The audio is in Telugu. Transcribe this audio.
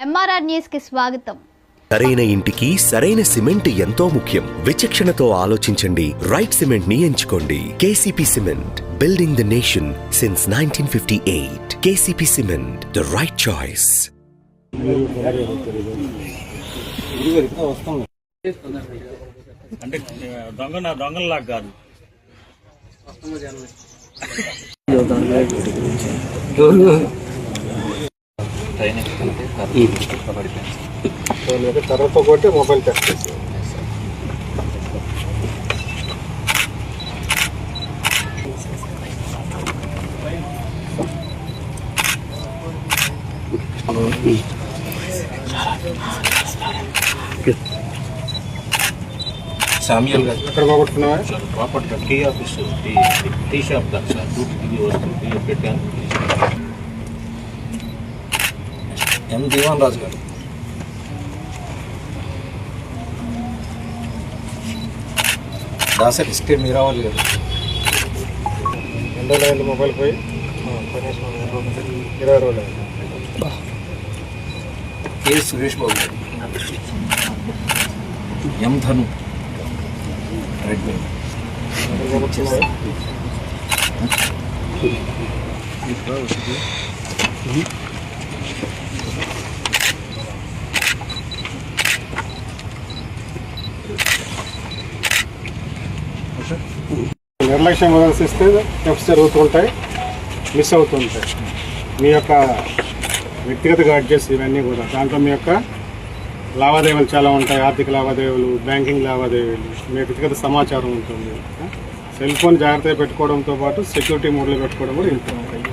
ఎంఆర్ఆర్ న్యూస్ కి స్వాగతం. సరైన ఇంటికి సరైన సిమెంట్ ఎంతో ముఖ్యం. విచక్షణతో ఆలోచించండి. రైట్ సిమెంట్ ని ఎంచుకోండి. KCP cement, building the nation since 1958. KCP cement, the right choice. అంటే దొంగలాగా కాదు. తర్వాత కొట్టి మొబైల్ టెస్ట్ చేసి సామ్యూల్ గారు ఎక్కడ పోగొట్టుకున్నావా? Bapatla T office tea shop దాకా సార్ డ్యూటీకి వస్తుంది పెట్టాను. ఎం దీవాన్ రాజు గారు దాసరి ఎస్కే మీరావల్ గారు 2 రోజులు మొబైల్ పోయి 20 రోజులు కె సురేష్ బాబు గారు ఎం ధను రెడ్మీ నిర్లక్ష్యం ప్రదర్శిస్తే టెప్స్ జరుగుతుంటాయి, మిస్ అవుతుంటాయి. మీ యొక్క వ్యక్తిగత గాడ్జెట్స్ ఇవన్నీ కూడా దాంట్లో మీ యొక్క లావాదేవీలు చాలా ఉంటాయి. ఆర్థిక లావాదేవీలు, బ్యాంకింగ్ లావాదేవీలు, మీ వ్యక్తిగత సమాచారం ఉంటుంది. సెల్ ఫోన్ జాగ్రత్తగా పెట్టుకోవడంతో పాటు సెక్యూరిటీ మోడ్లో పెట్టుకోవడం కూడా ఇంపార్టెంట్.